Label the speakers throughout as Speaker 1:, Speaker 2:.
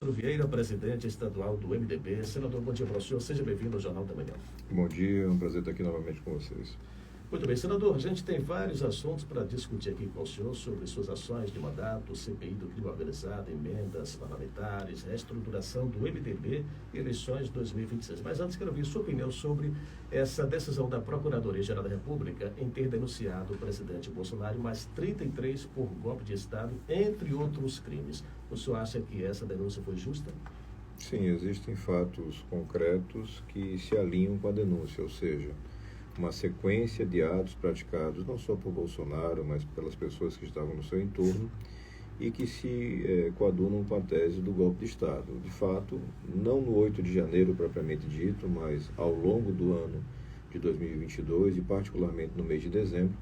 Speaker 1: Vieira, presidente estadual do MDB. Senador, bom dia para o senhor. Seja bem-vindo ao Jornal da Manhã.
Speaker 2: Bom dia, é um prazer estar aqui novamente com vocês.
Speaker 1: Muito bem, senador, a gente tem vários assuntos para discutir aqui com o senhor sobre suas ações de mandato, CPI do crime organizado, emendas parlamentares, reestruturação do MDB e eleições 2026. Mas antes quero ouvir sua opinião sobre essa decisão da Procuradoria-Geral da República em ter denunciado o presidente Bolsonaro mais 33 por golpe de Estado, entre outros crimes. O senhor acha que essa denúncia foi justa?
Speaker 2: Sim, existem fatos concretos que se alinham com a denúncia, ou seja, uma sequência de atos praticados não só por Bolsonaro, mas pelas pessoas que estavam no seu entorno e que se coadunam com a tese do golpe de Estado. De fato, não no 8 de janeiro propriamente dito, mas ao longo do ano de 2022 e particularmente no mês de dezembro,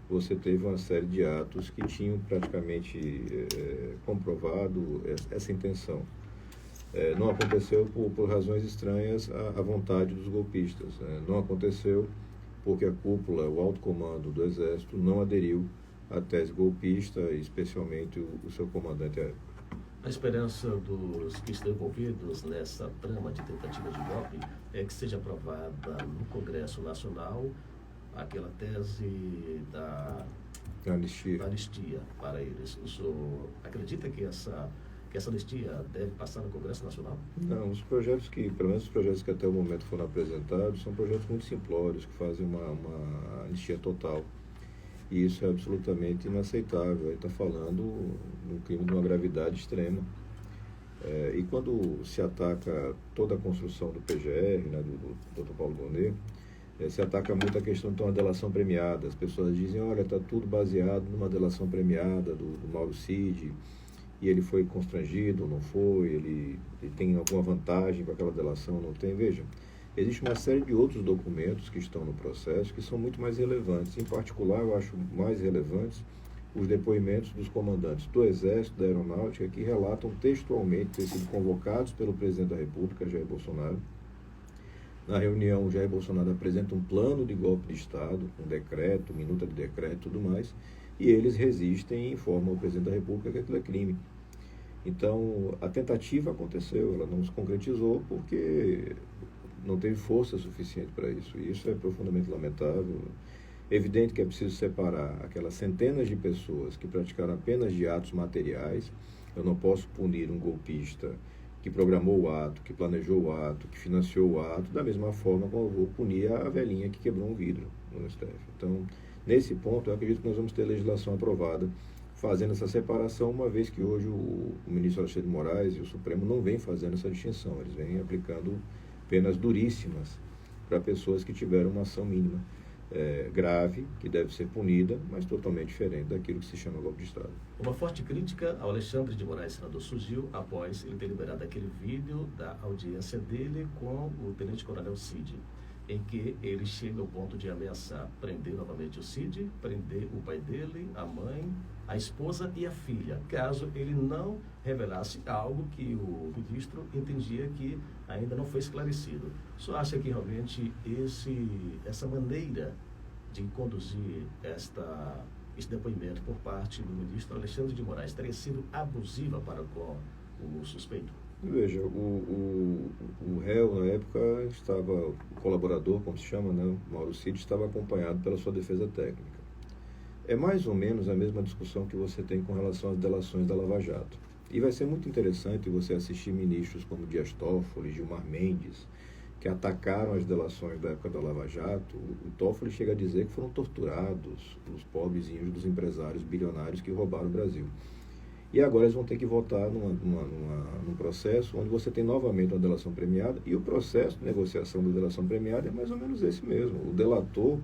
Speaker 2: você teve uma série de atos que tinham praticamente comprovado essa intenção. Não aconteceu por razões estranhas à vontade dos golpistas. Não aconteceu porque a cúpula, o alto comando do Exército, não aderiu à tese golpista, especialmente o seu comandante aéreo.
Speaker 1: A esperança dos que estão envolvidos nessa trama de tentativa de golpe é que seja aprovada no Congresso Nacional aquela tese da anistia para eles. O senhor acredita que essa anistia deve passar no Congresso Nacional?
Speaker 2: Não, pelo menos os projetos que até o momento foram apresentados, são projetos muito simplórios, que fazem uma anistia total. E isso é absolutamente inaceitável. Ele está falando no crime de uma gravidade extrema. E quando se ataca toda a construção do PGR, né, do Dr. Paulo Gonet, se ataca muito a questão de uma delação premiada. As pessoas dizem, olha, está tudo baseado numa delação premiada do Mauro Cid, e ele foi constrangido, não foi, ele tem alguma vantagem com aquela delação, não tem. Veja, existe uma série de outros documentos que estão no processo que são muito mais relevantes. Em particular, eu acho mais relevantes os depoimentos dos comandantes do Exército, da Aeronáutica, que relatam textualmente ter sido convocados pelo presidente da República, Jair Bolsonaro. Na reunião, o Jair Bolsonaro apresenta um plano de golpe de Estado, um decreto, minuta de decreto e tudo mais, e eles resistem e informam o presidente da República que aquilo é crime. Então, a tentativa aconteceu, ela não se concretizou porque não teve força suficiente para isso. E isso é profundamente lamentável. É evidente que é preciso separar aquelas centenas de pessoas que praticaram apenas de atos materiais. Eu não posso punir um golpista que programou o ato, que planejou o ato, que financiou o ato, da mesma forma como eu vou punir a velhinha que quebrou um vidro no STF. Então, nesse ponto, eu acredito que nós vamos ter legislação aprovada fazendo essa separação, uma vez que hoje o ministro Alexandre de Moraes e o Supremo não vêm fazendo essa distinção, eles vêm aplicando penas duríssimas para pessoas que tiveram uma ação mínima grave, que deve ser punida, mas totalmente diferente daquilo que se chama golpe de Estado.
Speaker 1: Uma forte crítica ao Alexandre de Moraes, senador, surgiu após ele ter liberado aquele vídeo da audiência dele com o tenente-coronel Cid, em que ele chega ao ponto de ameaçar prender novamente o Cid, prender o pai dele, a mãe, a esposa e a filha, caso ele não revelasse algo que o ministro entendia que ainda não foi esclarecido. O senhor acha que realmente essa maneira de conduzir esse depoimento por parte do ministro Alexandre de Moraes teria sido abusiva para com o suspeito?
Speaker 2: Veja, o réu, na época, o colaborador, como se chama, né, Mauro Cid, estava acompanhado pela sua defesa técnica. É mais ou menos a mesma discussão que você tem com relação às delações da Lava Jato. E vai ser muito interessante você assistir ministros como Dias Toffoli, Gilmar Mendes, que atacaram as delações da época da Lava Jato. O Toffoli chega a dizer que foram torturados os pobrezinhos dos empresários bilionários que roubaram o Brasil. E agora eles vão ter que votar num processo onde você tem novamente uma delação premiada, e o processo de negociação da delação premiada é mais ou menos esse mesmo. O delator,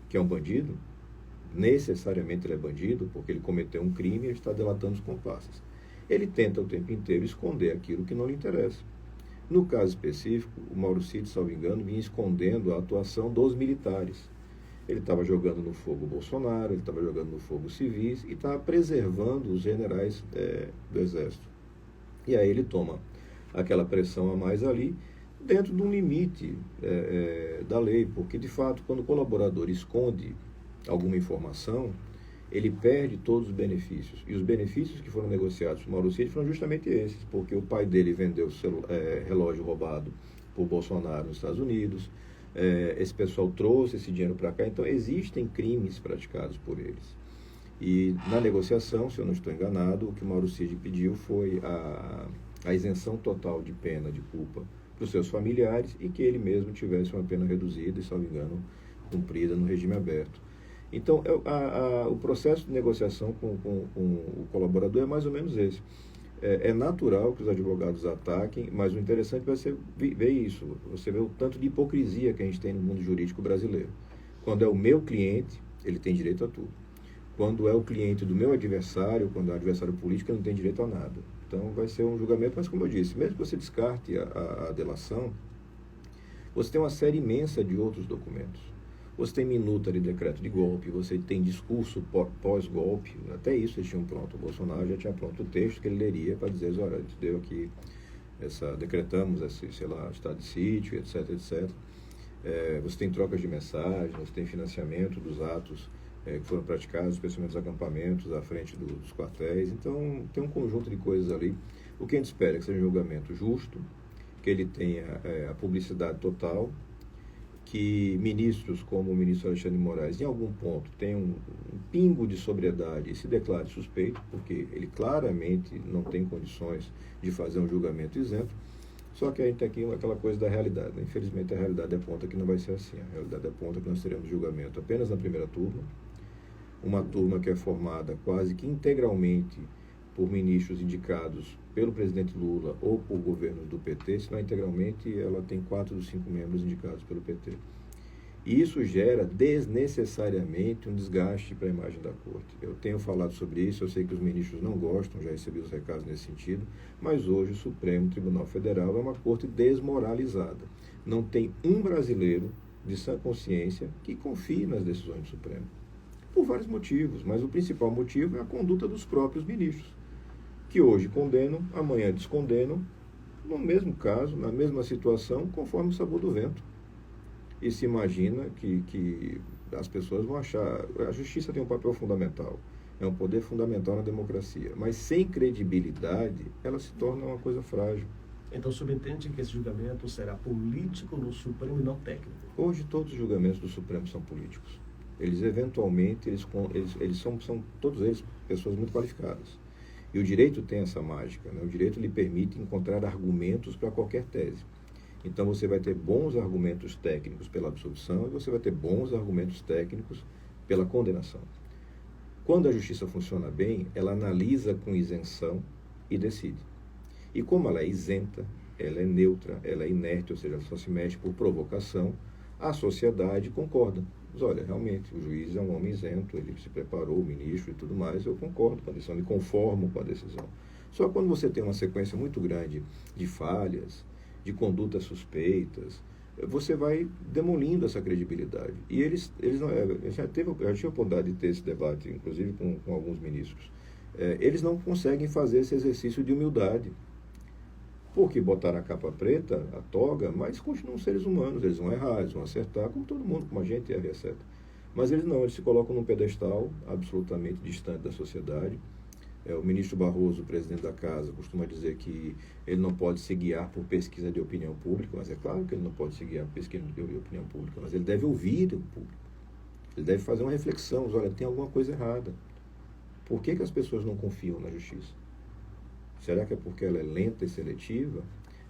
Speaker 2: que é um bandido, necessariamente ele é bandido, porque ele cometeu um crime e ele está delatando os comparsas. Ele tenta o tempo inteiro esconder aquilo que não lhe interessa. No caso específico, o Mauro Cid, salvo engano, vinha escondendo a atuação dos militares. Ele estava jogando no fogo o Bolsonaro, ele estava jogando no fogo os civis e estava preservando os generais do Exército. E aí ele toma aquela pressão a mais ali, dentro de um limite da lei, porque, de fato, quando o colaborador esconde alguma informação, ele perde todos os benefícios. E os benefícios que foram negociados por Mauro Cid foram justamente esses, porque o pai dele vendeu relógio roubado por Bolsonaro nos Estados Unidos, esse pessoal trouxe esse dinheiro para cá, então existem crimes praticados por eles. E na negociação, se eu não estou enganado, o que Mauro Cid pediu foi a isenção total de pena de culpa para os seus familiares e que ele mesmo tivesse uma pena reduzida e, se não me engano, cumprida no regime aberto. Então, o processo de negociação com o colaborador é mais ou menos esse. É natural que os advogados ataquem, mas o interessante vai ser ver isso. Você vê o tanto de hipocrisia que a gente tem no mundo jurídico brasileiro. Quando é o meu cliente, ele tem direito a tudo. Quando é o cliente do meu adversário, quando é o adversário político, ele não tem direito a nada. Então, vai ser um julgamento, mas como eu disse, mesmo que você descarte a delação, você tem uma série imensa de outros documentos. Você tem minuta de decreto de golpe, você tem discurso pós-golpe, até isso eles tinham pronto. O Bolsonaro já tinha pronto o texto que ele leria para dizer, olha, a gente deu aqui, decretamos esse, sei lá, estado de sítio, etc, etc. Você tem trocas de mensagens, você tem financiamento dos atos que foram praticados, especialmente os acampamentos à frente dos quartéis. Então, tem um conjunto de coisas ali. O que a gente espera é que seja um julgamento justo, que ele tenha a publicidade total, que ministros como o ministro Alexandre de Moraes, em algum ponto, tenham um pingo de sobriedade e se declare suspeito, porque ele claramente não tem condições de fazer um julgamento isento. Só que a gente tem aqui aquela coisa da realidade, né? Infelizmente, a realidade aponta que não vai ser assim. A realidade aponta que nós teremos julgamento apenas na primeira turma, uma turma que é formada quase que integralmente por ministros indicados pelo presidente Lula ou por governos do PT, se não integralmente, ela tem 4 dos 5 membros indicados pelo PT. E isso gera desnecessariamente um desgaste para a imagem da corte. Eu tenho falado sobre isso, eu sei que os ministros não gostam, já recebi os recados nesse sentido, mas hoje o Supremo Tribunal Federal é uma corte desmoralizada. Não tem um brasileiro de sã consciência que confie nas decisões do Supremo. Por vários motivos, mas o principal motivo é a conduta dos próprios ministros, que hoje condenam, amanhã descondenam, no mesmo caso, na mesma situação, conforme o sabor do vento. E se imagina que as pessoas vão achar... A justiça tem um papel fundamental, é um poder fundamental na democracia, mas sem credibilidade, ela se torna uma coisa frágil.
Speaker 1: Então, subentende que esse julgamento será político no Supremo e não técnico?
Speaker 2: Hoje, todos os julgamentos do Supremo são políticos. Eles, eventualmente, eles são todos eles, pessoas muito qualificadas. E o direito tem essa mágica, né? O direito lhe permite encontrar argumentos para qualquer tese. Então, você vai ter bons argumentos técnicos pela absolvição e você vai ter bons argumentos técnicos pela condenação. Quando a justiça funciona bem, ela analisa com isenção e decide. E como ela é isenta, ela é neutra, ela é inerte, ou seja, ela só se mexe por provocação, a sociedade concorda. Mas olha, realmente, o juiz é um homem isento, ele se preparou, o ministro e tudo mais, eu concordo com a decisão, me conformo com a decisão. Só quando você tem uma sequência muito grande de falhas, de condutas suspeitas, você vai demolindo essa credibilidade. E eles não... Eu já tive a oportunidade de ter esse debate, inclusive com alguns ministros. Eles não conseguem fazer esse exercício de humildade. Porque botaram a capa preta, a toga, mas continuam seres humanos, eles vão errar, eles vão acertar, como todo mundo, como a gente erra e acerta. Mas eles não, eles se colocam num pedestal absolutamente distante da sociedade. O ministro Barroso, o presidente da casa, costuma dizer que ele não pode se guiar por pesquisa de opinião pública, mas é claro que ele não pode se guiar por pesquisa de opinião pública, mas ele deve ouvir o público. Ele deve fazer uma reflexão, olha, tem alguma coisa errada. Por que as pessoas não confiam na justiça? Será que é porque ela é lenta e seletiva?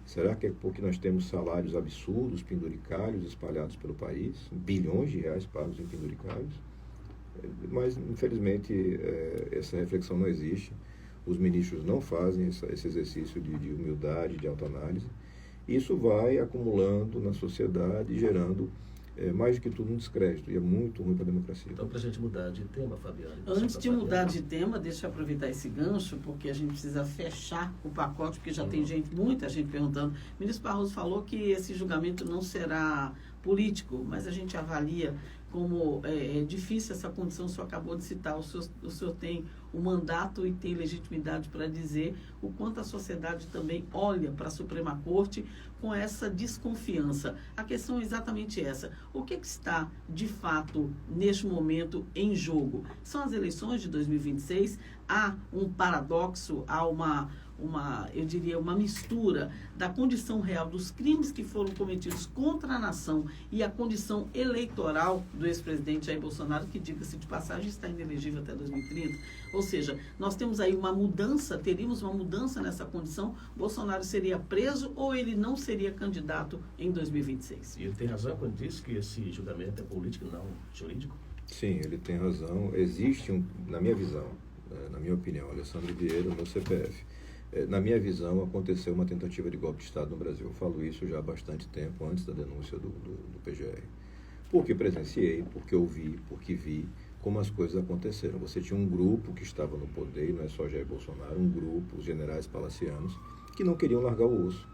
Speaker 2: Será que é porque nós temos salários absurdos, penduricários, espalhados pelo país? Bilhões de reais pagos em penduricários? Mas, infelizmente, essa reflexão não existe. Os ministros não fazem esse exercício de humildade, de autoanálise. Isso vai acumulando na sociedade, gerando, mais do que tudo, um descrédito. E é muito ruim para a democracia.
Speaker 1: Então, para a gente mudar de tema, Fabiane...
Speaker 3: Antes de mudar de tema, deixa eu aproveitar esse gancho, porque a gente precisa fechar o pacote, porque já tem muita gente perguntando. O ministro Barroso falou que esse julgamento não será político, mas a gente avalia como é difícil essa condição, o senhor acabou de citar, o senhor tem o mandato e tem legitimidade para dizer o quanto a sociedade também olha para a Suprema Corte com essa desconfiança. A questão é exatamente essa. O que está, de fato, neste momento em jogo? São as eleições de 2026, há um paradoxo, há eu diria, uma mistura da condição real dos crimes que foram cometidos contra a nação e a condição eleitoral do ex-presidente Jair Bolsonaro, que, diga-se de passagem, está inelegível até 2030. Ou seja, nós temos aí teríamos uma mudança nessa condição. Bolsonaro seria preso ou ele não seria candidato em 2026?
Speaker 1: E ele tem razão quando diz que esse julgamento é político, não jurídico?
Speaker 2: Sim, ele tem razão. Existe, na minha visão, na minha opinião, Alessandro Vieira, meu CPF, na minha visão, aconteceu uma tentativa de golpe de Estado no Brasil. Eu falo isso já há bastante tempo, antes da denúncia do PGR. Porque presenciei, porque ouvi, porque vi como as coisas aconteceram. Você tinha um grupo que estava no poder, e não é só Jair Bolsonaro, um grupo, os generais palacianos, que não queriam largar o osso,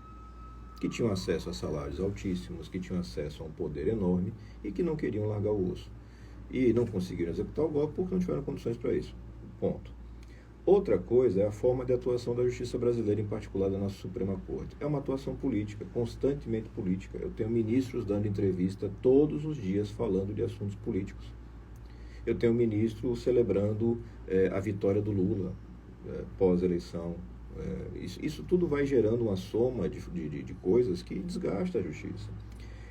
Speaker 2: que tinham acesso a salários altíssimos, que tinham acesso a um poder enorme e que não queriam largar o osso. E não conseguiram executar o golpe porque não tiveram condições para isso. Ponto. Outra coisa é a forma de atuação da justiça brasileira, em particular da nossa Suprema Corte. É uma atuação política, constantemente política. Eu tenho ministros dando entrevista todos os dias falando de assuntos políticos. Eu tenho ministro celebrando a vitória do Lula pós-eleição. Isso tudo vai gerando uma soma de coisas que desgasta a justiça.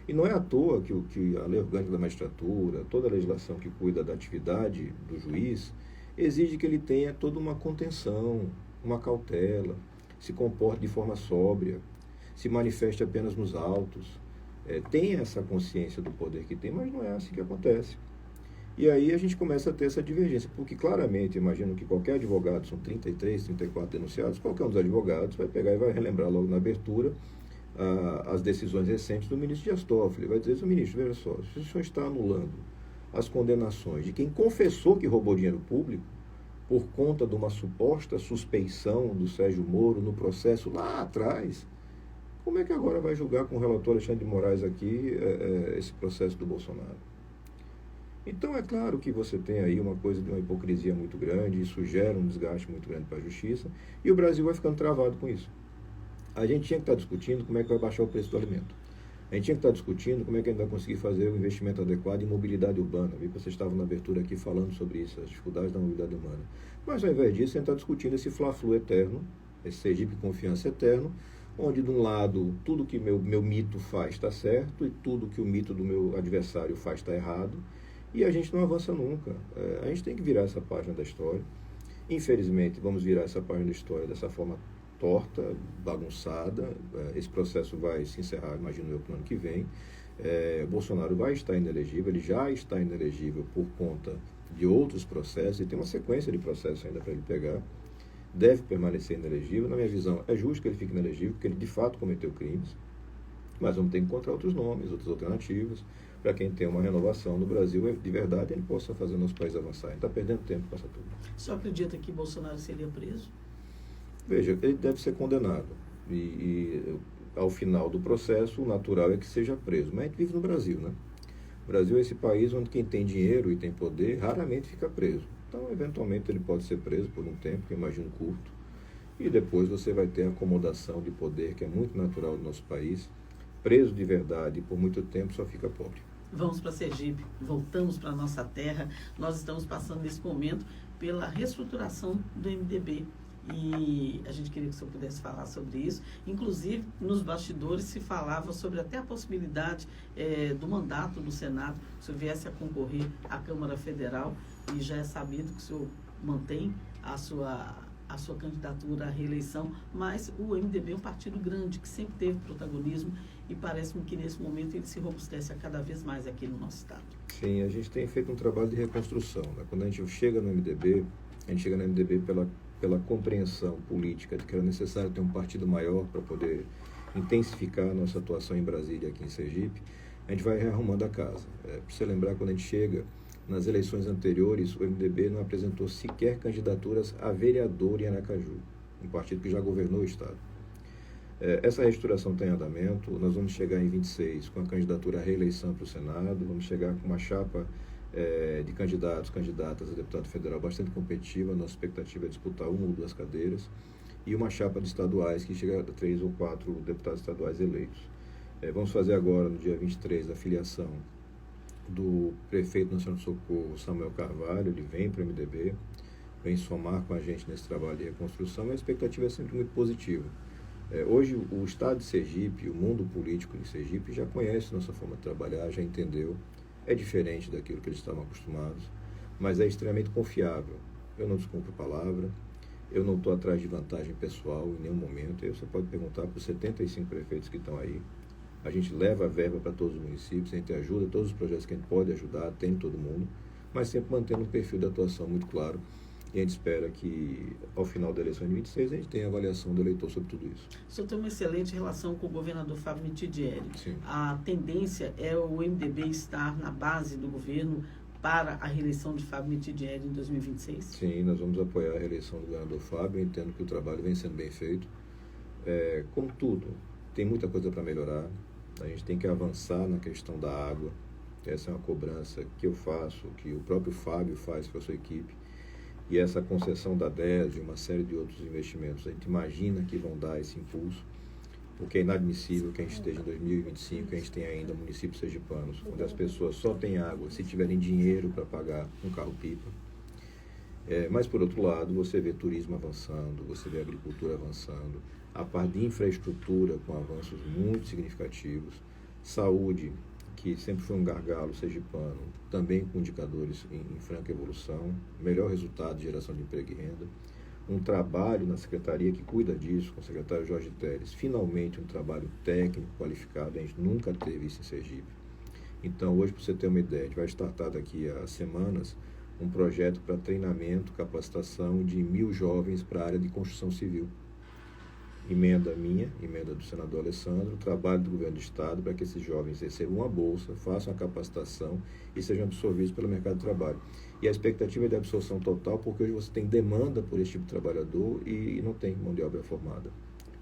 Speaker 2: E não é à toa que a lei orgânica da magistratura, toda a legislação que cuida da atividade do juiz, exige que ele tenha toda uma contenção, uma cautela, se comporte de forma sóbria, se manifeste apenas nos autos, tenha essa consciência do poder que tem, mas não é assim que acontece. E aí a gente começa a ter essa divergência, porque claramente, imagino que qualquer advogado, são 33, 34 denunciados, qualquer um dos advogados vai pegar e vai relembrar logo na abertura as decisões recentes do ministro Dias Toffoli. Vai dizer, ministro, veja só, se o senhor está anulando as condenações de quem confessou que roubou dinheiro público por conta de uma suposta suspeição do Sérgio Moro no processo lá atrás, como é que agora vai julgar com o relator Alexandre de Moraes aqui esse processo do Bolsonaro? Então é claro que você tem aí uma coisa de uma hipocrisia muito grande, isso gera um desgaste muito grande para a justiça, e o Brasil vai ficando travado com isso. A gente tinha que estar discutindo como é que vai baixar o preço do alimento. A gente tinha que estar discutindo como é que a gente vai conseguir fazer o investimento adequado em mobilidade urbana. Vi que vocês estavam na abertura aqui falando sobre isso, as dificuldades da mobilidade urbana. Mas ao invés disso, a gente está discutindo esse fla-flu eterno, esse Sergipe Confiança eterno, onde de um lado tudo que meu mito faz está certo e tudo que o mito do meu adversário faz está errado, e a gente não avança nunca. A gente tem que virar essa página da história. Infelizmente, vamos virar essa página da história dessa forma torta, bagunçada. Esse processo vai se encerrar, imagino eu, no ano que vem. Bolsonaro vai estar inelegível, ele já está inelegível por conta de outros processos, e tem uma sequência de processos ainda para ele pegar. Deve permanecer inelegível. Na minha visão, é justo que ele fique inelegível, porque ele de fato cometeu crimes, mas vamos ter que encontrar outros nomes, outras alternativas, para quem tem uma renovação no Brasil, de verdade, ele possa fazer o nosso país avançar. Ele está perdendo tempo com essa turma.
Speaker 3: O senhor acredita que Bolsonaro seria preso?
Speaker 2: Veja, ele deve ser condenado. E ao final do processo, o natural é que seja preso. Mas a gente vive no Brasil, né? O Brasil é esse país onde quem tem dinheiro e tem poder raramente fica preso. Então, eventualmente, ele pode ser preso por um tempo, que eu imagino curto. E depois você vai ter a acomodação de poder, que é muito natural do nosso país. Preso de verdade por muito tempo só fica pobre.
Speaker 3: Vamos para Sergipe, voltamos para a nossa terra. Nós estamos passando nesse momento pela reestruturação do MDB. E a gente queria que o senhor pudesse falar sobre isso. Inclusive, nos bastidores se falava sobre até a possibilidade do mandato do Senado, que o senhor viesse a concorrer à Câmara Federal, e já é sabido que o senhor mantém a sua candidatura à reeleição, mas o MDB é um partido grande, que sempre teve protagonismo, e parece-me que nesse momento ele se robustece a cada vez mais aqui no nosso estado.
Speaker 2: Sim, a gente tem feito um trabalho de reconstrução, né? Quando a gente chega no MDB, a gente chega no MDB pela compreensão política de que era necessário ter um partido maior para poder intensificar a nossa atuação em Brasília, aqui em Sergipe. A gente vai rearrumando a casa. Para você lembrar, quando a gente chega, nas eleições anteriores, o MDB não apresentou sequer candidaturas a vereador em Aracaju, um partido que já governou o estado. Essa reestruturação está em andamento. Nós vamos chegar em 26 com a candidatura à reeleição para o Senado, vamos chegar com uma chapa de candidatas a deputado federal bastante competitiva. Nossa expectativa é disputar uma ou duas cadeiras, e uma chapa de estaduais que chega a 3 ou 4 deputados estaduais eleitos. Vamos fazer agora, no dia 23, a filiação do prefeito nacional de Socorro, Samuel Carvalho. Ele vem para o MDB, vem somar com a gente nesse trabalho de reconstrução, e a expectativa é sempre muito positiva. Hoje, o Estado de Sergipe, o mundo político de Sergipe, já conhece nossa forma de trabalhar, já entendeu. É diferente daquilo que eles estavam acostumados, mas é extremamente confiável. Eu não descumpro palavra, eu não estou atrás de vantagem pessoal em nenhum momento. Aí você pode perguntar para os 75 prefeitos que estão aí. A gente leva a verba para todos os municípios, a gente ajuda todos os projetos que a gente pode ajudar, tem todo mundo, mas sempre mantendo um perfil de atuação muito claro. E a gente espera que, ao final da eleição de 26, a gente tenha a avaliação do eleitor sobre tudo isso.
Speaker 3: O senhor tem uma excelente relação com o governador Fábio Mitidieri.
Speaker 2: Sim.
Speaker 3: A tendência é o MDB estar na base do governo para a reeleição de Fábio Mitidieri em 2026?
Speaker 2: Sim, nós vamos apoiar a reeleição do governador Fábio. Eu entendo que o trabalho vem sendo bem feito. Como tudo, tem muita coisa para melhorar. A gente tem que avançar na questão da água. Essa é uma cobrança que eu faço, que o próprio Fábio faz com a sua equipe. E essa concessão da DES e uma série de outros investimentos, a gente imagina que vão dar esse impulso, porque é inadmissível que a gente esteja em 2025, que a gente tenha ainda municípios sergipanos, onde as pessoas só têm água se tiverem dinheiro para pagar um carro-pipa. Mas, por outro lado, você vê turismo avançando, você vê agricultura avançando, a parte de infraestrutura com avanços muito significativos, saúde, que sempre foi um gargalo sergipano, também com indicadores em franca evolução, melhor resultado de geração de emprego e renda, um trabalho na secretaria que cuida disso, com o secretário Jorge Teles, finalmente um trabalho técnico qualificado. A gente nunca teve isso em Sergipe. Então, hoje, para você ter uma ideia, a gente vai startar daqui a semanas um projeto para treinamento, capacitação de 1.000 jovens para a área de construção civil. Emenda minha, emenda do senador Alessandro, trabalho do governo do estado para que esses jovens recebam uma bolsa, façam a capacitação e sejam absorvidos pelo mercado de trabalho. E a expectativa é de absorção total, porque hoje você tem demanda por esse tipo de trabalhador e não tem mão de obra formada.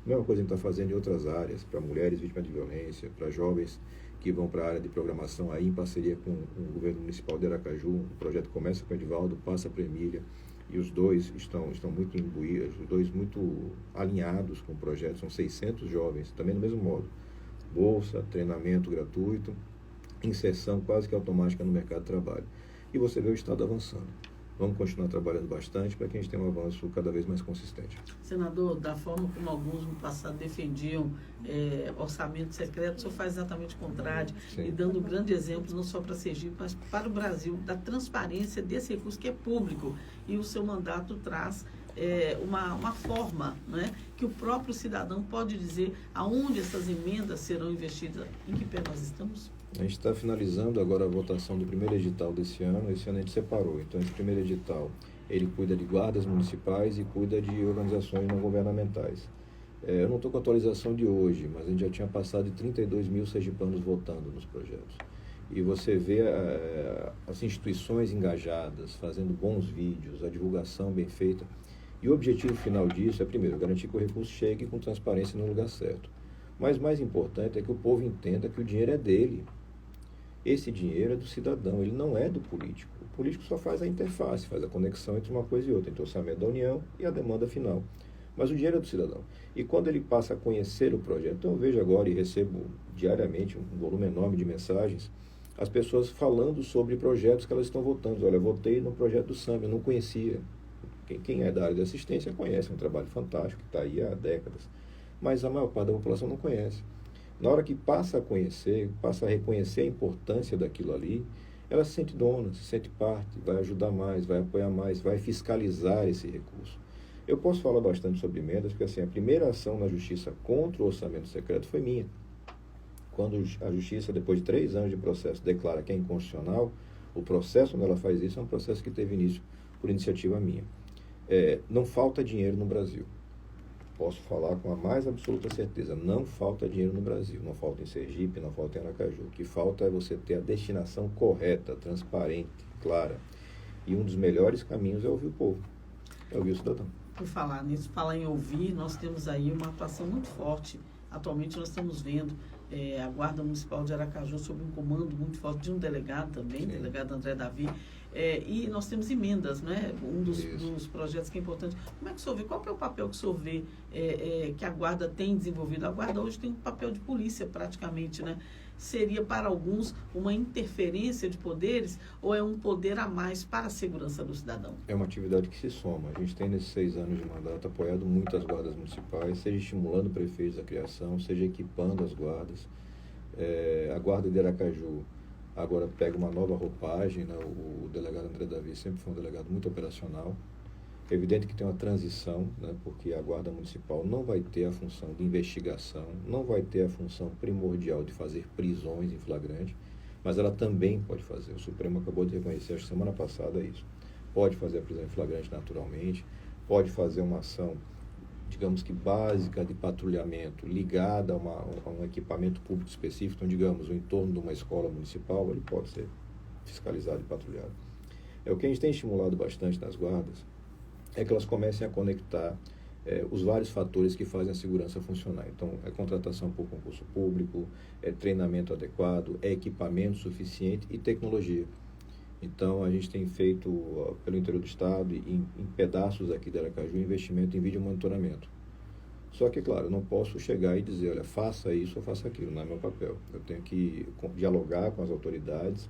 Speaker 2: A mesma coisa a gente está fazendo em outras áreas, para mulheres vítimas de violência, para jovens que vão para a área de programação, aí em parceria com o governo municipal de Aracaju. O projeto começa com o Edivaldo, passa para a Emília, e os dois estão muito imbuídos, os dois muito alinhados com o projeto. São 600 jovens, também do mesmo modo. Bolsa, treinamento gratuito, inserção quase que automática no mercado de trabalho. E você vê o Estado avançando. Vamos continuar trabalhando bastante para que a gente tenha um avanço cada vez mais consistente.
Speaker 3: Senador, da forma como alguns no passado defendiam orçamento secreto, o senhor faz exatamente o contrário.
Speaker 2: Sim.
Speaker 3: E dando um grande exemplo, não só para Sergipe, mas para o Brasil, da transparência desse recurso que é público. E o seu mandato traz uma forma, né, que o próprio cidadão pode dizer aonde essas emendas serão investidas. Em que pé nós estamos?
Speaker 2: A gente está finalizando agora a votação do primeiro edital desse ano. Esse ano a gente separou. Então, esse primeiro edital, ele cuida de guardas municipais e cuida de organizações não governamentais. Eu não estou com a atualização de hoje, mas a gente já tinha passado de 32 mil sergipanos votando nos projetos. E você vê as instituições engajadas, fazendo bons vídeos, a divulgação bem feita. E o objetivo final disso é, primeiro, garantir que o recurso chegue com transparência no lugar certo. Mas mais importante é que o povo entenda que o dinheiro é dele. Esse dinheiro é do cidadão, ele não é do político. O político só faz a interface, faz a conexão entre uma coisa e outra, entre o orçamento da União e a demanda final. Mas o dinheiro é do cidadão. E quando ele passa a conhecer o projeto, então eu vejo agora e recebo diariamente um volume enorme de mensagens, as pessoas falando sobre projetos que elas estão votando. Olha, eu votei no projeto do SAMB, eu não conhecia. Quem é da área de assistência conhece, é um trabalho fantástico, que está aí há décadas. Mas a maior parte da população não conhece. Na hora que passa a conhecer, passa a reconhecer a importância daquilo ali, ela se sente dona, se sente parte, vai ajudar mais, vai apoiar mais, vai fiscalizar esse recurso. Eu posso falar bastante sobre emendas, porque assim, a primeira ação na Justiça contra o orçamento secreto foi minha. Quando a Justiça, depois de 3 anos de processo, declara que é inconstitucional, o processo onde ela faz isso é um processo que teve início por iniciativa minha. Não falta dinheiro no Brasil. Posso falar com a mais absoluta certeza, não falta dinheiro no Brasil, não falta em Sergipe, não falta em Aracaju. O que falta é você ter a destinação correta, transparente, clara. E um dos melhores caminhos é ouvir o povo, é ouvir o cidadão.
Speaker 3: Por falar nisso, falar em ouvir, nós temos aí uma atuação muito forte Atualmente nós estamos vendo a Guarda Municipal de Aracaju sob um comando muito forte de um delegado também,
Speaker 2: Sim.
Speaker 3: delegado André Davi, e nós temos emendas, né? Um dos projetos que é importante. Como é que o senhor vê? Qual é o papel que o senhor vê que a Guarda tem desenvolvido? A Guarda hoje tem um papel de polícia praticamente, né? Seria para alguns uma interferência de poderes ou é um poder a mais para a segurança do cidadão?
Speaker 2: É uma atividade que se soma. A gente tem nesses 6 anos de mandato apoiado muito as guardas municipais, seja estimulando prefeitos à criação, seja equipando as guardas. A Guarda de Aracaju agora pega uma nova roupagem, né? O delegado André Davi sempre foi um delegado muito operacional. É evidente que tem uma transição, né? Porque a Guarda Municipal não vai ter a função de investigação, não vai ter a função primordial de fazer prisões em flagrante, mas ela também pode fazer. O Supremo acabou de reconhecer, acho que semana passada, isso. Pode fazer a prisão em flagrante naturalmente, pode fazer uma ação, digamos que básica de patrulhamento ligada a um equipamento público específico, então, digamos, o entorno de uma escola municipal, ele pode ser fiscalizado e patrulhado. O que a gente tem estimulado bastante nas guardas é que elas comecem a conectar os vários fatores que fazem a segurança funcionar. Então, é contratação por concurso público, é treinamento adequado, é equipamento suficiente e tecnologia. Então, a gente tem feito, pelo interior do estado, em pedaços aqui de Aracaju, investimento em vídeo monitoramento. Só que, claro, eu não posso chegar e dizer, olha, faça isso ou faça aquilo, não é meu papel. Eu tenho que dialogar com as autoridades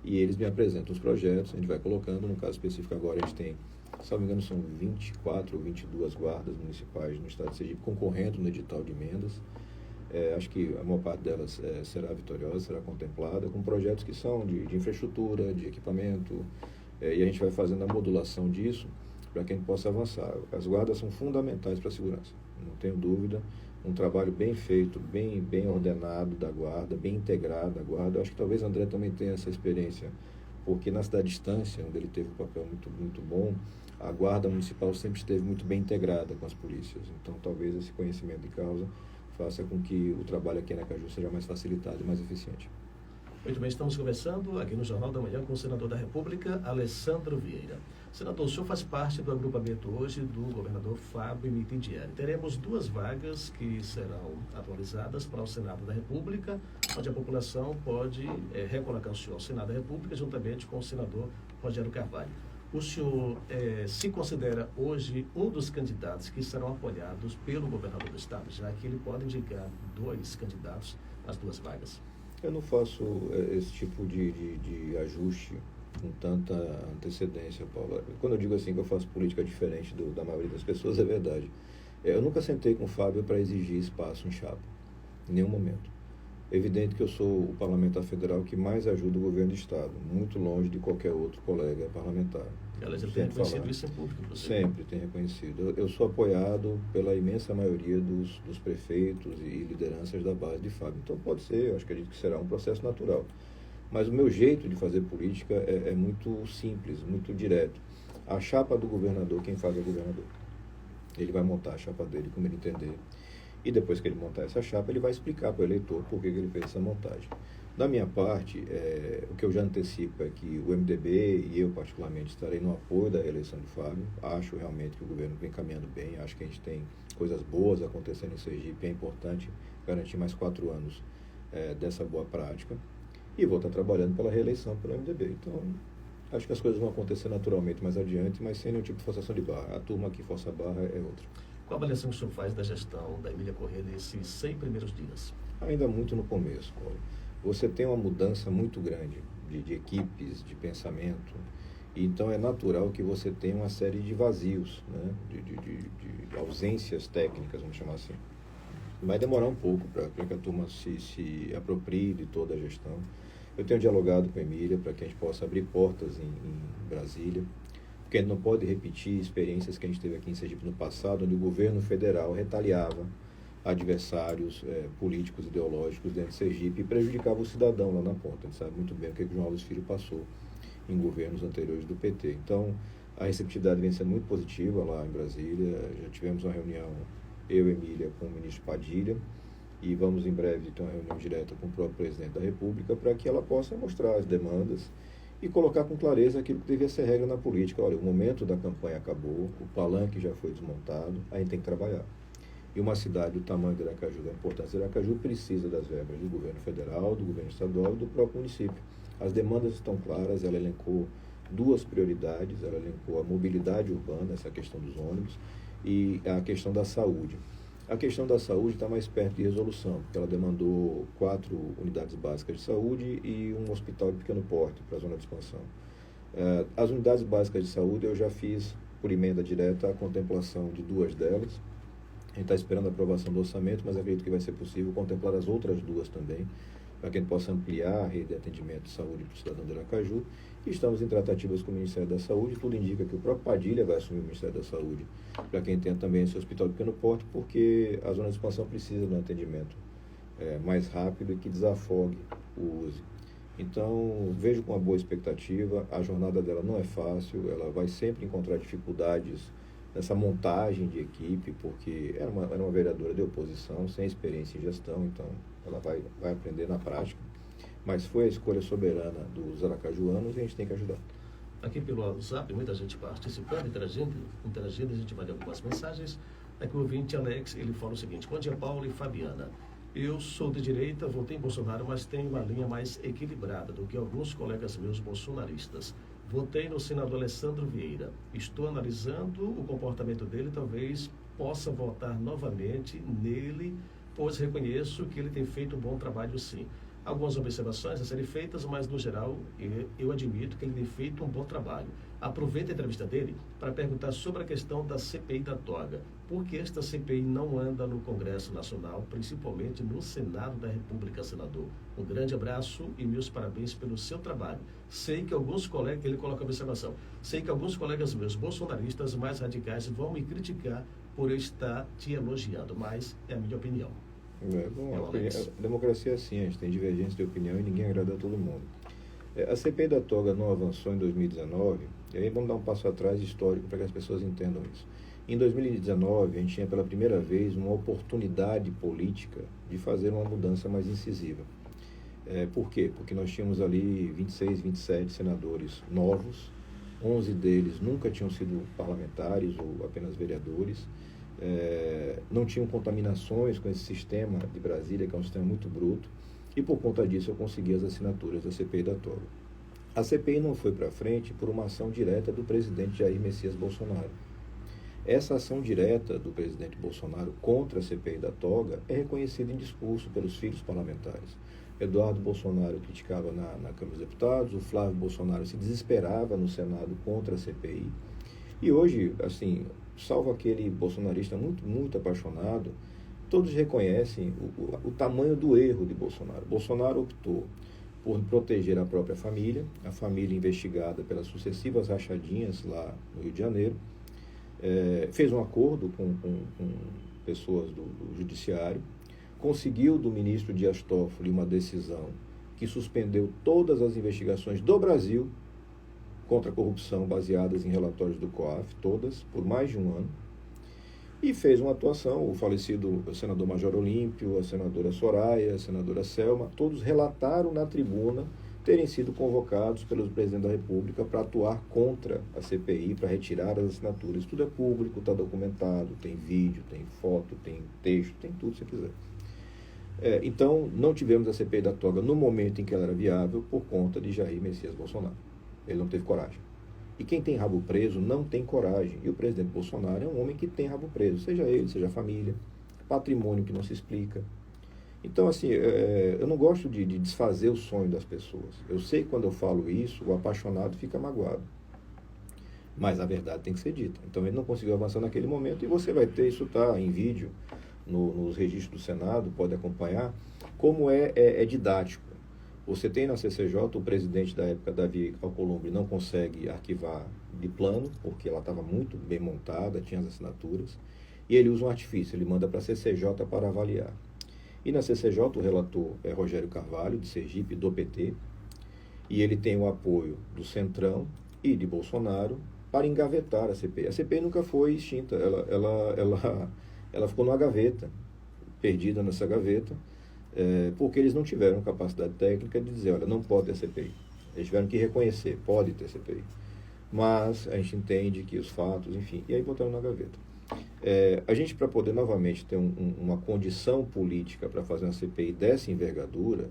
Speaker 2: e eles me apresentam os projetos, a gente vai colocando, no caso específico agora a gente tem, se não me engano, são 24 ou 22 guardas municipais no estado de Sergipe concorrendo no edital de emendas. Acho que a maior parte delas será vitoriosa, será contemplada, com projetos que são de infraestrutura, de equipamento, e a gente vai fazendo a modulação disso para que a gente possa avançar. As guardas são fundamentais para a segurança, não tenho dúvida. Um trabalho bem feito, bem ordenado da guarda, bem integrado da guarda. Acho que talvez o André também tenha essa experiência, porque na cidade distância, onde ele teve um papel muito, muito bom, a guarda municipal sempre esteve muito bem integrada com as polícias. Então, talvez esse conhecimento de causa faça com que o trabalho aqui na Aracaju seja mais facilitado e mais eficiente.
Speaker 1: Muito bem, estamos conversando aqui no Jornal da Manhã com o senador da República, Alessandro Vieira. Senador, o senhor faz parte do agrupamento hoje do governador Fábio Mitidieri. Teremos 2 vagas que serão atualizadas para o Senado da República, onde a população pode recolocar o senhor ao Senado da República, juntamente com o senador Rogério Carvalho. O senhor se considera hoje um dos candidatos que serão apoiados pelo governador do estado, já que ele pode indicar 2 candidatos às 2 vagas?
Speaker 2: Eu não faço esse tipo de ajuste com tanta antecedência, Paulo. Quando eu digo assim que eu faço política diferente da maioria das pessoas, é verdade. Eu nunca sentei com o Fábio para exigir espaço em chapa, em nenhum momento. É evidente que eu sou o parlamentar federal que mais ajuda o governo do estado, muito longe de qualquer outro colega parlamentar.
Speaker 1: Ela já tem reconhecido isso em público, inclusive.
Speaker 2: Sempre tem reconhecido. Eu sou apoiado pela imensa maioria dos prefeitos e lideranças da base de Fábio. Então pode ser, eu acredito que será um processo natural. Mas o meu jeito de fazer política é muito simples, muito direto. A chapa do governador, quem faz é o governador. Ele vai montar a chapa dele como ele entender. E depois que ele montar essa chapa, ele vai explicar para o eleitor por que ele fez essa montagem. Da minha parte, o que eu já antecipo é que o MDB e eu, particularmente, estarei no apoio da reeleição de Fábio. Acho realmente que o governo vem caminhando bem. Acho que a gente tem coisas boas acontecendo em Sergipe. É importante garantir mais 4 anos dessa boa prática. E vou estar trabalhando pela reeleição pelo MDB. Então, acho que as coisas vão acontecer naturalmente mais adiante, mas sem nenhum tipo de forçação de barra. A turma que força a barra é outra.
Speaker 1: Qual a avaliação que o senhor faz da gestão da Emília Corrêa nesses 100 primeiros dias?
Speaker 2: Ainda muito no começo, Paulo. Você tem uma mudança muito grande de equipes, de pensamento, e então é natural que você tenha uma série de vazios, né? de ausências técnicas, vamos chamar assim. Vai demorar um pouco para que a turma se aproprie de toda a gestão. Eu tenho dialogado com a Emília para que a gente possa abrir portas em Brasília, porque a gente não pode repetir experiências que a gente teve aqui em Sergipe no passado, onde o governo federal retaliava adversários políticos, ideológicos dentro de Sergipe e prejudicava o cidadão lá na ponta. A gente sabe muito bem o que o João Alves Filho passou em governos anteriores do PT. Então, a receptividade vem sendo muito positiva lá em Brasília. Já tivemos uma reunião, eu e Emília, com o ministro Padilha, e vamos em breve ter uma reunião direta com o próprio presidente da República para que ela possa mostrar as demandas e colocar com clareza aquilo que devia ser regra na política. Olha, o momento da campanha acabou, o palanque já foi desmontado, a gente tem que trabalhar. E uma cidade do tamanho de Aracaju, da importância de Aracaju, precisa das verbas do governo federal, do governo estadual e do próprio município. As demandas estão claras, ela elencou 2 prioridades, ela elencou a mobilidade urbana, essa questão dos ônibus, e a questão da saúde. A questão da saúde está mais perto de resolução, porque ela demandou 4 unidades básicas de saúde e um hospital de pequeno porte para a zona de expansão. As unidades básicas de saúde eu já fiz, por emenda direta, a contemplação de 2 delas. A gente está esperando a aprovação do orçamento, mas acredito que vai ser possível contemplar as outras 2 também, para que a gente possa ampliar a rede de atendimento de saúde para o cidadão de Aracaju. E estamos em tratativas com o Ministério da Saúde, tudo indica que o próprio Padilha vai assumir o Ministério da Saúde, para quem tenha também esse hospital de pequeno porte, porque a zona de expansão precisa de um atendimento mais rápido e que desafogue o uso. Então, vejo com uma boa expectativa, a jornada dela não é fácil, ela vai sempre encontrar dificuldades nessa montagem de equipe, porque era uma vereadora de oposição, sem experiência em gestão, então ela vai aprender na prática. Mas foi a escolha soberana dos aracajuanos e a gente tem que ajudar.
Speaker 1: Aqui pelo WhatsApp, muita gente participando, interagindo, a gente vai ler algumas mensagens. Aqui o ouvinte Alex, ele fala o seguinte: bom dia, Paulo e Fabiana. Eu sou de direita, votei em Bolsonaro, mas tenho uma linha mais equilibrada do que alguns colegas meus bolsonaristas. Votei no senador Alessandro Vieira. Estou analisando o comportamento dele, talvez possa votar novamente nele, pois reconheço que ele tem feito um bom trabalho sim. Algumas observações a serem feitas, mas no geral eu admito que ele tem feito um bom trabalho. Aproveito a entrevista dele para perguntar sobre a questão da CPI da toga. Por que esta CPI não anda no Congresso Nacional, principalmente no Senado da República, senador? Um grande abraço e meus parabéns pelo seu trabalho. Sei que alguns colegas, ele coloca a observação, sei que alguns colegas meus bolsonaristas mais radicais vão me criticar por eu estar te elogiando, mas é a minha opinião.
Speaker 2: A democracia é assim, a gente tem divergência de opinião e ninguém agrada a todo mundo. A CPI da toga não avançou em 2019, e aí vamos dar um passo atrás histórico para que as pessoas entendam isso. Em 2019, a gente tinha pela primeira vez uma oportunidade política de fazer uma mudança mais incisiva. Por quê? Porque nós tínhamos ali 26, 27 senadores novos, 11 deles nunca tinham sido parlamentares ou apenas vereadores, não tinham contaminações com esse sistema de Brasília, que é um sistema muito bruto, e por conta disso eu consegui as assinaturas da CPI da toga. A CPI não foi para frente por uma ação direta do presidente Jair Messias Bolsonaro. Essa ação direta do presidente Bolsonaro contra a CPI da toga é reconhecida em discurso pelos filhos parlamentares. Eduardo Bolsonaro criticava na Câmara dos Deputados, o Flávio Bolsonaro se desesperava no Senado contra a CPI. E hoje, assim, salvo aquele bolsonarista muito apaixonado, todos reconhecem o tamanho do erro de Bolsonaro. Bolsonaro optou por proteger a própria família, a família investigada pelas sucessivas rachadinhas lá no Rio de Janeiro, fez um acordo com pessoas do judiciário, conseguiu do ministro Dias Toffoli uma decisão que suspendeu todas as investigações do Brasil contra a corrupção baseadas em relatórios do COAF, todas, por mais de um ano, e fez uma atuação, o falecido senador Major Olímpio, a senadora Soraya, a senadora Selma, todos relataram na tribuna terem sido convocados pelo presidente da República para atuar contra a CPI, para retirar as assinaturas. Tudo é público, está documentado, tem vídeo, tem foto, tem texto, tem tudo se quiser. Então, não tivemos a CPI da toga no momento em que ela era viável por conta de Jair Messias Bolsonaro. Ele não teve coragem. E quem tem rabo preso não tem coragem. E o presidente Bolsonaro é um homem que tem rabo preso, seja ele, seja a família, patrimônio que não se explica. Então, assim, eu não gosto de desfazer o sonho das pessoas. Eu sei que quando eu falo isso, o apaixonado fica magoado. Mas a verdade tem que ser dita. Então, ele não conseguiu avançar naquele momento e você vai ter, isso está em vídeo, nos registros do Senado, pode acompanhar, como é didático. Você tem na CCJ o presidente da época, Davi Alcolumbre, não consegue arquivar de plano, porque ela estava muito bem montada, tinha as assinaturas, e ele usa um artifício, ele manda para a CCJ para avaliar. E na CCJ o relator é Rogério Carvalho, de Sergipe, do PT, e ele tem o apoio do Centrão e de Bolsonaro para engavetar a CPI. A CPI nunca foi extinta, ela ficou numa gaveta, perdida nessa gaveta, porque eles não tiveram capacidade técnica de dizer, olha, não pode ter CPI. Eles tiveram que reconhecer, pode ter CPI. Mas a gente entende que os fatos, enfim, e aí botaram na gaveta. A gente, para poder novamente ter uma condição política para fazer uma CPI dessa envergadura,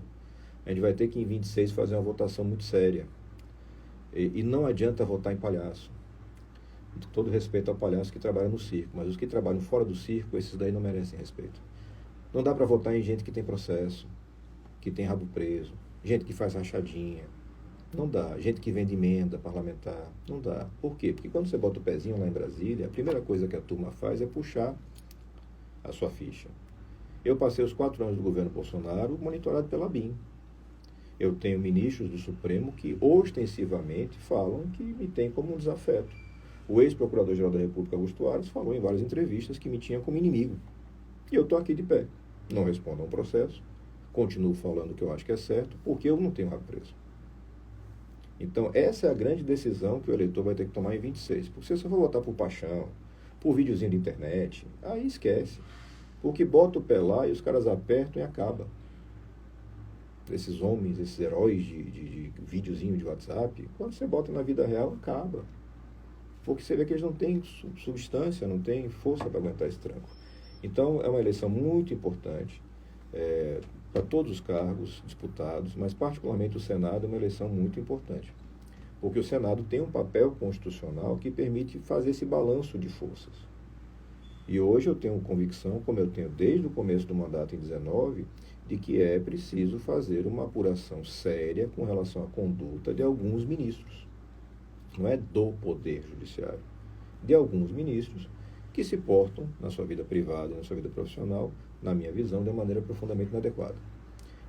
Speaker 2: a gente vai ter que, em 26, fazer uma votação muito séria. E não adianta votar em palhaço. Com todo respeito ao palhaço que trabalha no circo, mas os que trabalham fora do circo, esses daí não merecem respeito. Não dá para votar em gente que tem processo, que tem rabo preso, gente que faz rachadinha. Não dá. Gente que vende emenda parlamentar. Não dá. Por quê? Porque quando você bota o pezinho lá em Brasília, a primeira coisa que a turma faz é puxar a sua ficha. Eu passei os 4 anos do governo Bolsonaro monitorado pela BIM. Eu tenho ministros do Supremo que ostensivamente falam que me têm como um desafeto. O ex-procurador-geral da República, Augusto Aras, falou em várias entrevistas que me tinha como inimigo. E eu estou aqui de pé. Não respondo a um processo. Continuo falando o que eu acho que é certo, porque eu não tenho rabo preso. Então, essa é a grande decisão que o eleitor vai ter que tomar em 26. Porque se você for votar por paixão, por videozinho de internet, aí esquece. Porque bota o pé lá e os caras apertam e acaba. Esses homens, esses heróis de videozinho de WhatsApp, quando você bota na vida real, acaba. Porque você vê que eles não têm substância, não têm força para aguentar esse tranco. Então, é uma eleição muito importante para todos os cargos disputados, mas particularmente o Senado é uma eleição muito importante. Porque o Senado tem um papel constitucional que permite fazer esse balanço de forças. E hoje eu tenho convicção, como eu tenho desde o começo do mandato em 19, de que é preciso fazer uma apuração séria com relação à conduta de alguns ministros. Não é do Poder Judiciário, de alguns ministros que se portam na sua vida privada, na sua vida profissional, na minha visão, de uma maneira profundamente inadequada.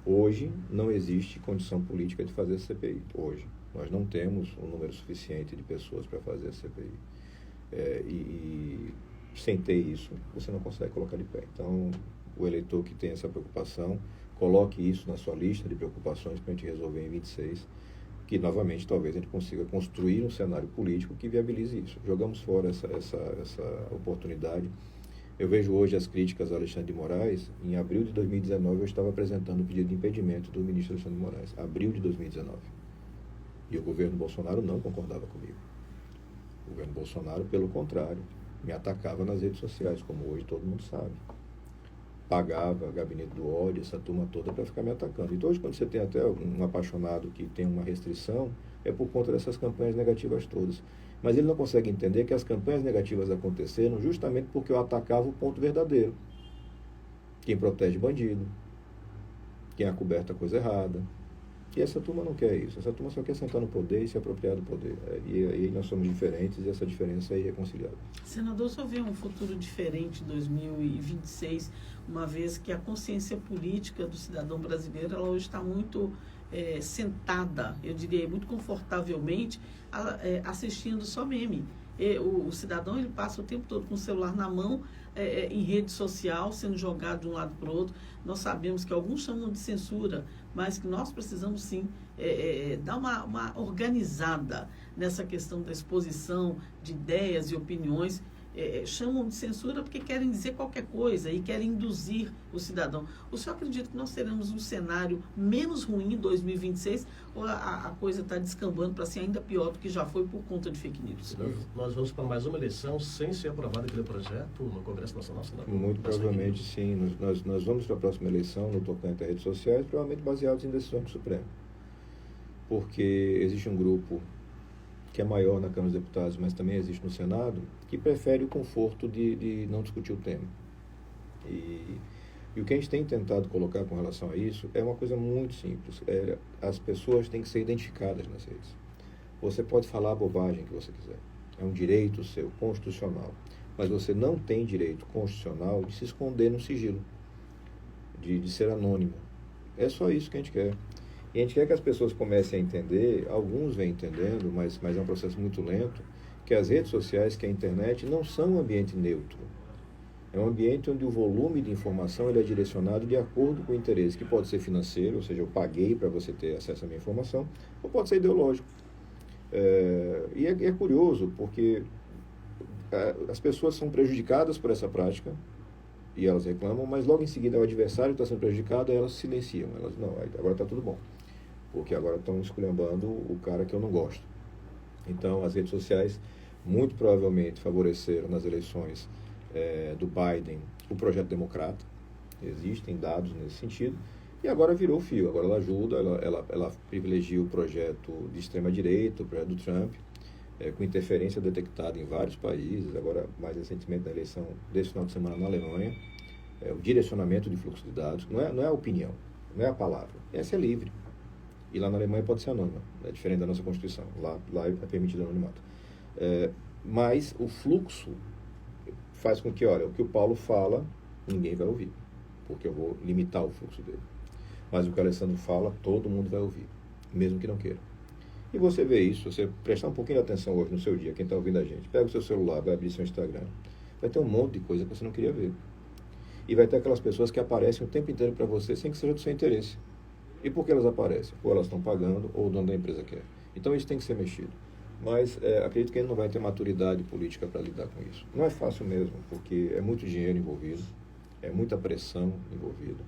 Speaker 2: Hoje não existe condição política de fazer a CPI. Hoje nós não temos um número suficiente de pessoas para fazer a CPI. E sem ter isso, você não consegue colocar de pé. Então, o eleitor que tem essa preocupação, coloque isso na sua lista de preocupações para a gente resolver em 26, que novamente talvez a gente consiga construir um cenário político que viabilize isso. Jogamos fora essa oportunidade. Eu vejo hoje as críticas ao Alexandre de Moraes. Em abril de 2019 eu estava apresentando o pedido de impedimento do ministro Alexandre de Moraes. Abril de 2019. E o governo Bolsonaro não concordava comigo. O governo Bolsonaro, pelo contrário, me atacava nas redes sociais, como hoje todo mundo sabe. Pagava gabinete do ódio, essa turma toda, para ficar me atacando. Então hoje, quando você tem até um apaixonado que tem uma restrição, é por conta dessas campanhas negativas todas. Mas ele não consegue entender que as campanhas negativas aconteceram justamente porque eu atacava o ponto verdadeiro. Quem protege bandido, quem acoberta a coisa errada. E essa turma não quer isso. Essa turma só quer sentar no poder e se apropriar do poder. E aí nós somos diferentes e essa diferença é irreconciliável.
Speaker 3: Senador, só vê um futuro diferente em 2026, uma vez que a consciência política do cidadão brasileiro, ela hoje está muito sentada, eu diria, muito confortavelmente, assistindo só meme. O cidadão, ele passa o tempo todo com o celular na mão, em rede social, sendo jogado de um lado para o outro. Nós sabemos que alguns chamam de censura, mas que nós precisamos sim dar uma organizada nessa questão da exposição de ideias e opiniões. Chamam de censura porque querem dizer qualquer coisa e querem induzir o cidadão. O senhor acredita que nós teremos um cenário menos ruim em 2026 ou a coisa está descambando para ser ainda pior do que já foi por conta de fake news?
Speaker 1: Nós vamos para mais uma eleição sem ser aprovado aquele projeto no Congresso Nacional?
Speaker 2: Muito provavelmente sim. Nós vamos para a próxima eleição no tocante a redes sociais, provavelmente baseados em decisões do Supremo. Porque existe um grupo que é maior na Câmara dos Deputados, mas também existe no Senado, que prefere o conforto de não discutir o tema. E o que a gente tem tentado colocar com relação a isso é uma coisa muito simples. As pessoas têm que ser identificadas nas redes. Você pode falar a bobagem que você quiser. É um direito seu, constitucional. Mas você não tem direito constitucional de se esconder no sigilo, de ser anônimo. É só isso que a gente quer. E a gente quer que as pessoas comecem a entender, alguns vêm entendendo, mas é um processo muito lento, que as redes sociais, que a internet, não são um ambiente neutro. É um ambiente onde o volume de informação ele é direcionado de acordo com o interesse, que pode ser financeiro, ou seja, eu paguei para você ter acesso à minha informação, ou pode ser ideológico. E é curioso, porque as pessoas são prejudicadas por essa prática, e elas reclamam, mas logo em seguida o adversário está sendo prejudicado, e elas silenciam. Elas, não, agora está tudo bom. Porque agora estão esculhambando o cara que eu não gosto. Então, as redes sociais muito provavelmente favoreceram nas eleições do Biden o projeto democrata. Existem dados nesse sentido. E agora virou fio. Agora ela ajuda, ela privilegia o projeto de extrema-direita, o projeto do Trump, com interferência detectada em vários países. Agora, mais recentemente, na eleição desse final de semana na Alemanha, o direcionamento de fluxo de dados. Não é a opinião, não é a palavra. Essa é livre. E lá na Alemanha pode ser anônima, é diferente da nossa Constituição. Lá é permitido anonimato. Mas o fluxo faz com que, olha, o que o Paulo fala, ninguém vai ouvir, porque eu vou limitar o fluxo dele. Mas o que o Alessandro fala, todo mundo vai ouvir, mesmo que não queira. E você vê isso, você prestar um pouquinho de atenção hoje no seu dia, quem está ouvindo a gente, pega o seu celular, vai abrir seu Instagram, vai ter um monte de coisa que você não queria ver. E vai ter aquelas pessoas que aparecem o tempo inteiro para você sem que seja do seu interesse. E por que elas aparecem? Ou elas estão pagando, ou o dono da empresa quer. Então isso tem que ser mexido. Mas acredito que ele não vai ter maturidade política para lidar com isso. Não é fácil mesmo, porque é muito dinheiro envolvido, é muita pressão envolvida,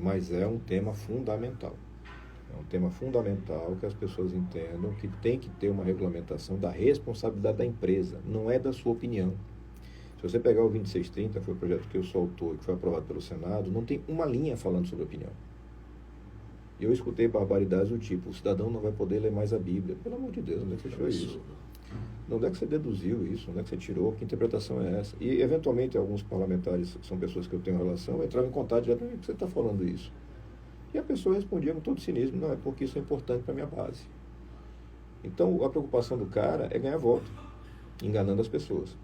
Speaker 2: mas é um tema fundamental. É um tema fundamental que as pessoas entendam que tem que ter uma regulamentação da responsabilidade da empresa, não é da sua opinião. Se você pegar o 2630, foi o projeto que eu sou autor e que foi aprovado pelo Senado, não tem uma linha falando sobre opinião. Eu escutei barbaridades do tipo, o cidadão não vai poder ler mais a Bíblia. Pelo amor de Deus, onde é que você tirou isso? Onde é que você deduziu isso? Onde é que você tirou? Que interpretação é essa? E, eventualmente, alguns parlamentares, que são pessoas que eu tenho relação, entravam em contato diretamente, por que você está falando isso? E a pessoa respondia com todo cinismo, não, é porque isso é importante para a minha base. Então, a preocupação do cara é ganhar voto, enganando as pessoas.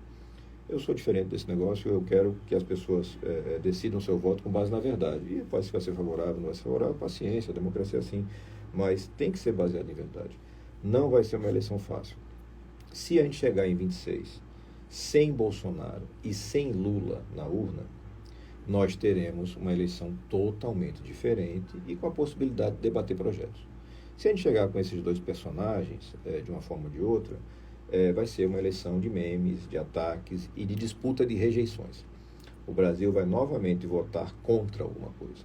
Speaker 2: Eu sou diferente desse negócio, eu quero que as pessoas decidam seu voto com base na verdade. E pode ser que vai ser favorável, não vai ser favorável, paciência, a democracia é assim. Mas tem que ser baseado em verdade. Não vai ser uma eleição fácil. Se a gente chegar em 26 sem Bolsonaro e sem Lula na urna, nós teremos uma eleição totalmente diferente e com a possibilidade de debater projetos. Se a gente chegar com esses dois personagens, de uma forma ou de outra, vai ser uma eleição de memes, de ataques e de disputa de rejeições. O Brasil vai novamente votar contra alguma coisa.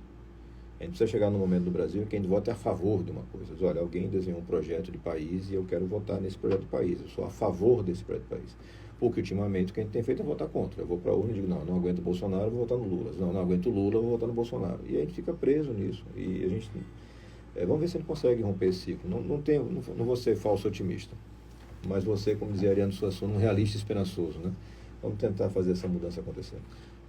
Speaker 2: A gente precisa chegar no momento do Brasil que a gente vota a favor de uma coisa. Diz, olha, alguém desenhou um projeto de país e eu quero votar nesse projeto de país. Eu sou a favor desse projeto de país. Porque, ultimamente, o que a gente tem feito é votar contra. Eu vou para a urna e digo, não aguento o Bolsonaro, vou votar no Lula. Não aguento o Lula, vou votar no Bolsonaro. E a gente fica preso nisso. E a gente... vamos ver se a gente consegue romper esse ciclo. Não vou ser falso otimista. Mas você, como dizia Ariano Suassuna, um realista esperançoso, né? Vamos tentar fazer essa mudança acontecer.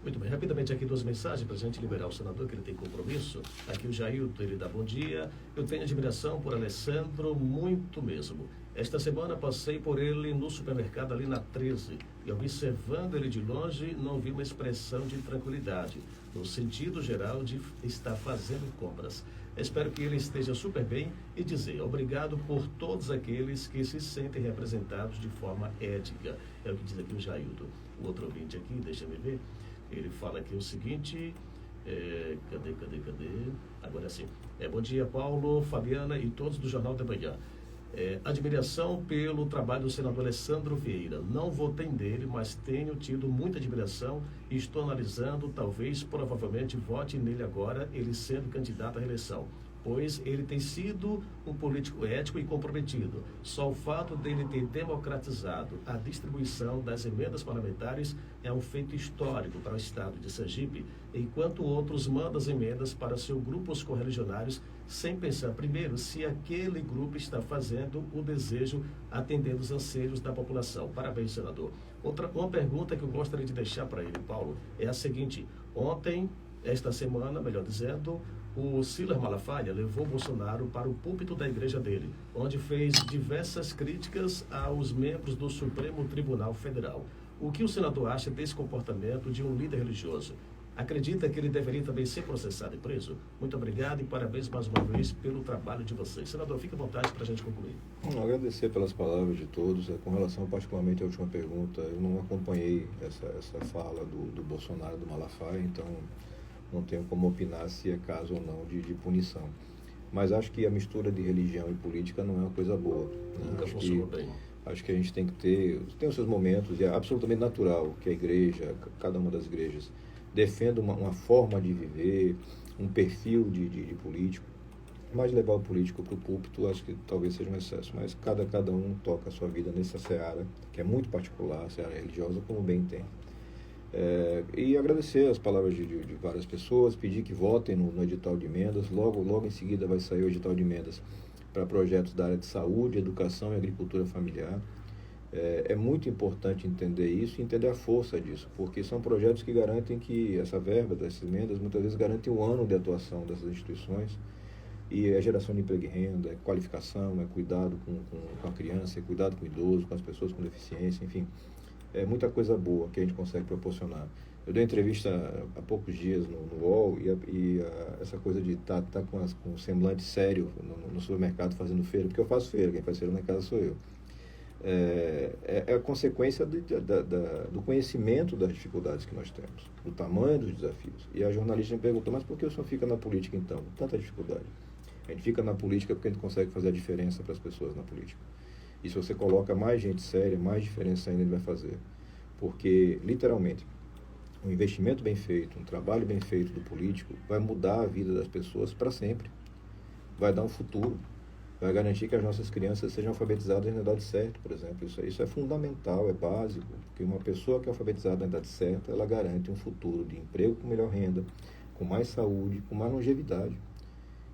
Speaker 1: Muito bem, rapidamente aqui duas mensagens para a gente liberar o senador, que ele tem compromisso. Aqui o Jailton, ele dá bom dia. Eu tenho admiração por Alessandro, muito mesmo. Esta semana passei por ele no supermercado ali na 13 e observando ele de longe não vi uma expressão de tranquilidade, no sentido geral de estar fazendo compras. Espero que ele esteja super bem e dizer obrigado por todos aqueles que se sentem representados de forma ética. É o que diz aqui o Jailton. O outro ouvinte aqui, deixa eu ver. Ele fala aqui o seguinte, cadê? Agora sim. Bom dia, Paulo, Fabiana e todos do Jornal da Manhã. Admiração pelo trabalho do senador Alessandro Vieira. Não votei nele, mas tenho tido muita admiração e estou analisando, provavelmente vote nele agora, ele sendo candidato à reeleição, pois ele tem sido um político ético e comprometido. Só o fato dele ter democratizado a distribuição das emendas parlamentares é um feito histórico para o estado de Sergipe, enquanto outros mandam as emendas para seus grupos correligionários sem pensar primeiro se aquele grupo está fazendo o desejo, atendendo os anseios da população. Parabéns, senador. Uma pergunta que eu gostaria de deixar para ele, Paulo, é a seguinte. Esta semana, melhor dizendo, o Silas Malafaia levou Bolsonaro para o púlpito da igreja dele, onde fez diversas críticas aos membros do Supremo Tribunal Federal. O que o senador acha desse comportamento de um líder religioso? Acredita que ele deveria também ser processado e preso? Muito obrigado e parabéns mais uma vez pelo trabalho de vocês. Senador, fique à vontade para a gente concluir.
Speaker 2: Agradecer pelas palavras de todos. Com relação particularmente à última pergunta, eu não acompanhei essa fala do Bolsonaro, do Malafaia, então não tenho como opinar se é caso ou não de punição. Mas acho que a mistura de religião e política não é uma coisa boa. Né?
Speaker 1: Nunca funcionou bem.
Speaker 2: Acho que a gente tem os seus momentos, e é absolutamente natural que a igreja, cada uma das igrejas, defenda uma forma de viver, um perfil de político, mas levar o político para o púlpito acho que talvez seja um excesso, mas cada um toca a sua vida nessa seara, que é muito particular, a seara religiosa, como bem tem. E agradecer as palavras de várias pessoas, pedir que votem no edital de emendas. Logo em seguida vai sair o edital de emendas para projetos da área de saúde, educação e agricultura familiar. É muito importante entender isso e entender a força disso, porque são projetos que garantem que essa verba dessas emendas muitas vezes garante um ano de atuação dessas instituições, e é geração de emprego e renda, é qualificação, é cuidado com a criança, é cuidado com o idoso, com as pessoas com deficiência, enfim, é muita coisa boa que a gente consegue proporcionar. Eu dei entrevista há poucos dias no UOL e essa coisa de estar com um semblante sério no supermercado fazendo feira, porque eu faço feira, quem faz feira na casa sou eu. É a consequência do conhecimento das dificuldades que nós temos, do tamanho dos desafios. E a jornalista me perguntou, mas por que o senhor fica na política então? Tanta dificuldade. A gente fica na política porque a gente consegue fazer a diferença para as pessoas na política. E se você coloca mais gente séria, mais diferença ainda ele vai fazer. Porque, literalmente, um investimento bem feito, um trabalho bem feito do político vai mudar a vida das pessoas para sempre. Vai dar um futuro. Vai garantir que as nossas crianças sejam alfabetizadas na idade certa, por exemplo. Isso é fundamental, é básico, porque uma pessoa que é alfabetizada na idade certa, ela garante um futuro de emprego com melhor renda, com mais saúde, com mais longevidade.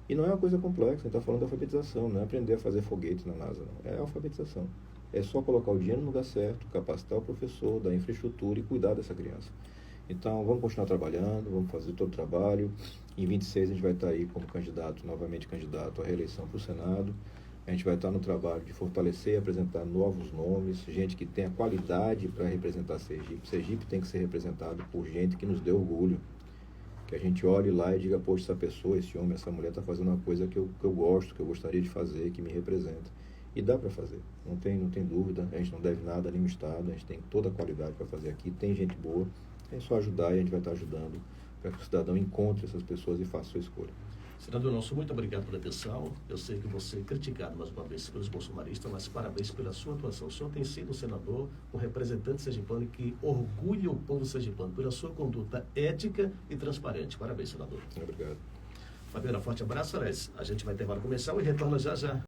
Speaker 2: E não é uma coisa complexa, a gente está falando de alfabetização, não é aprender a fazer foguete na NASA, não. É alfabetização. É só colocar o dinheiro no lugar certo, capacitar o professor, dar infraestrutura e cuidar dessa criança. Então, vamos continuar trabalhando, vamos fazer todo o trabalho. Em 26 a gente vai estar aí como candidato, novamente candidato à reeleição para o Senado. A gente vai estar no trabalho de fortalecer e apresentar novos nomes, gente que tenha qualidade para representar Sergipe. Sergipe tem que ser representado por gente que nos dê orgulho. Que a gente olhe lá e diga, poxa, essa pessoa, esse homem, essa mulher está fazendo uma coisa que eu gosto, que eu gostaria de fazer, que me representa. E dá para fazer, não tem dúvida, a gente não deve nada a nenhum Estado, a gente tem toda a qualidade para fazer aqui, tem gente boa, é só ajudar e a gente vai estar ajudando para que o cidadão encontre essas pessoas e faça a sua escolha.
Speaker 1: Senador Nelson, muito obrigado pela atenção. Eu sei que você é criticado mais uma vez pelos bolsonaristas, mas parabéns pela sua atuação. O senhor tem sido um senador, um representante sergipano que orgulha o povo sergipano pela sua conduta ética e transparente. Parabéns, senador.
Speaker 2: Obrigado.
Speaker 1: Fabiana, forte abraço, Ares. A gente vai ter hora comercial e retorna já já.